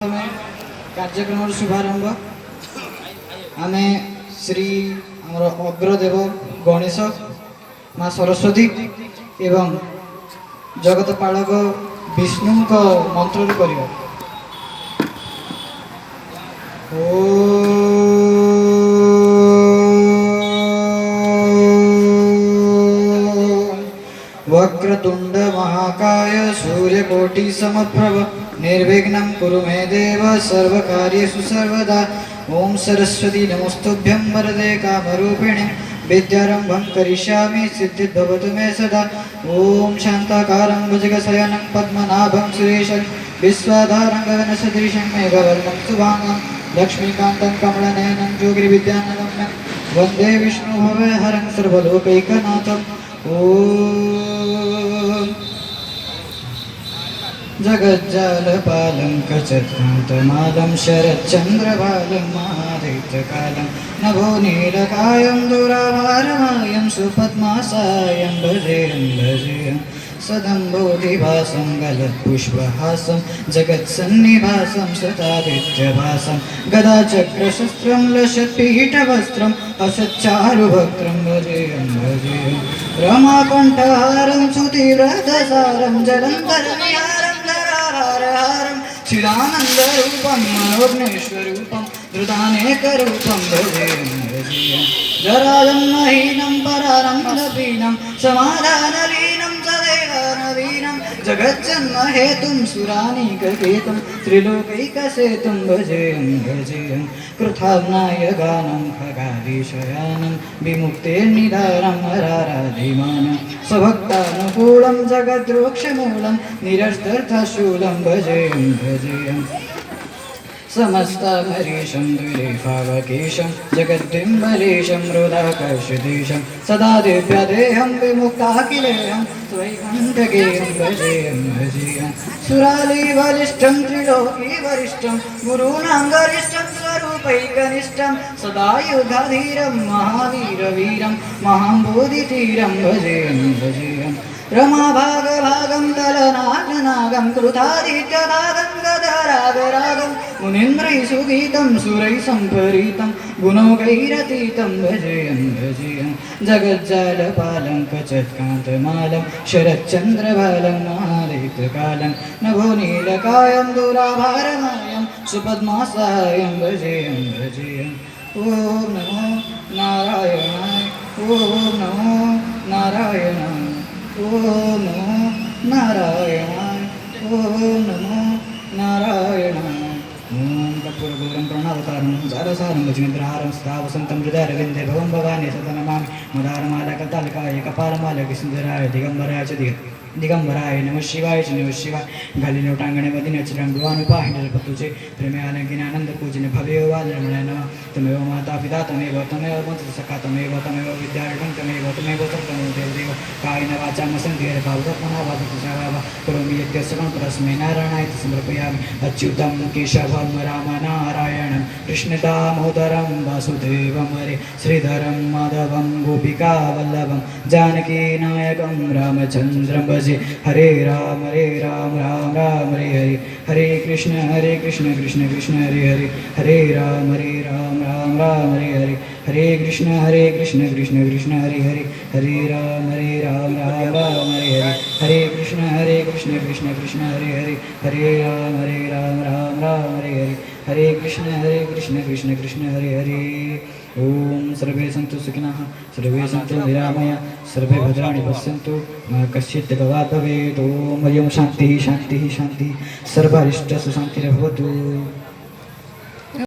कार्यक्रम शुभारंभ आम श्री आमर अग्रदेव गणेश माँ सरस्वती एवं जगत पालक विष्णु मंत्र कर वक्रतुंड महाकाय सूर्यकोटि समप्रभ निर्विघ्नं कुरु मे देव सर्वकार्येषु सर्वदा। ओम सरस्वती नमस्तुभ्यं वरदे कामरूपिणे विद्यारंभं करिष्यामि सिद्धिर्भवतु मे सदा। ओम शान्ताकारं भुजगशयनं पद्मनाभं सुरेशं विश्वाधारं गगनसदृशं मेघवर्णं शुभांगं लक्ष्मीकान्तं कमलनयनं योगिविद्यानगम्यं वन्दे विष्णुभवहरं सर्वलोकैकनाथम्। ओम जगज्जालपालं कचत्कान्तमालं शरच्चन्द्रबालं महादैत्यकालं नभो नीलकायं दुराभारमायं सुपद्मासायं भजेयं भजेयं सदम्बोधिभासं गलत्पुष्पहासं जगत्सन्निभासं सतादित्यभासं गदाचक्रशस्त्रं लसत्पीठवस्त्रम् असच्चारुभक्त्रं भजेयं भजेयं रमाकण्ठहारं सुतीव्रतसारं जलन्धरविहारं धराहारहारं चिदानन्दरूपं मनोज्ञेश्वरूपं धृतानेकरूपं भजेयं भजेयं जरालं नहीनं परानन्दपीनं समाधानलीनं सदैवानवीनं जगज्जन्महेतुं सुरानीककेतुं त्रिलोकैकसेतुं भजेयं भजेयं कृताज्ञाय गानं खगादिशयानं विमुक्तेर्निधानं हराराधिमानं स्वभक्तानुकूलं जगद्रोक्षमूलं निरस्तर्थशूलं भजेयं भजेयं समस्तमरीशं द्विरेफावकेशं जगद्बिम्बलेशं हृदाकर्षदेशं सदा दिव्यदेहं विमुक्ताखिलेहं स्वैकण्ठकेयं भजेयं भजेयं सुरालीबलिष्ठं त्रिलोकीवरिष्ठं गुरूणां गरिष्ठं स्वरूपैकनिष्ठं सदा युधाधीरं महावीरवीरं महाम्बोधितीरं भजेयं भजेयं रमाभागभागं दलनागनागं कृतादित्यनागं गदरागरागं मुनीन्द्रैः सुगीतं सुरैः सम्परीतं गुणोगैरतीतं भजेयं भजेयं जगज्जालपालं कचत्कान्तमालं शरच्चन्द्रबालं महादैत्यकालं नभो नीलकायं दुराभारमायं सुपद्मासायं भजेयं भजेयं। ॐ नमो नारायणाय ॐ नमो नारायणाय ॐ नमो नारायणाय ॐ नमो नारायणाय। ॐ कर्पूरगौरं प्रणवतारं जारसारं भजनेन्द्रहारं सदा वसन्तं हृदयारविन्दे भवं भवानी सदा नमामि मदारमालकतालकाय कपालमालकसुन्दराय दिगम्बराय च दिगंबराय नमः शिवाय च नमः शिवाय घालीलोटांगणे मदिनचिरंगुवानुपाहिंडलपतुचे प्रेम्यालंकिनानंद पूजन भवेव वादरमणय नमः तमेव माता पिता तमेव मंत्रसखा तमेव विद्यार्थं तमेव सर्वं देवदेव कायेन वाचा मसन्धिर्भावतमना वादतुजावा करोमि यज्ञस्सकं परस्मै नारायणाय समर्पयामि अच्युतं केशवं रामनारायणं कृष्णदामोदरं वासुदेवं हरे श्रीधरं माधवं गोपिकावल्लभं जानकीनायकं रामचन्द्रं भजे हरे राम राम राम हरे हरे हरे कृष्ण कृष्ण कृष्ण हरे हरे हरे राम राम राम हरे हरे हरे कृष्ण कृष्ण कृष्ण हरे हरे हरे राम राम राम हरे हरे हरे कृष्ण कृष्ण कृष्ण हरे हरे हरे राम राम हरे हरे हरे कृष्ण कृष्ण हरे हरे। ओम सर्वे सन्तु सुखिनः सर्वे सन्तु निरामया सर्वे भद्राणि पश्यन्तु मा कश्चित् दुःखभाग् भवेत्। ओम हरि ओम शान्तिः शान्तिः शान्तिः सर्वारिष्टसु शान्तिर्भवतु।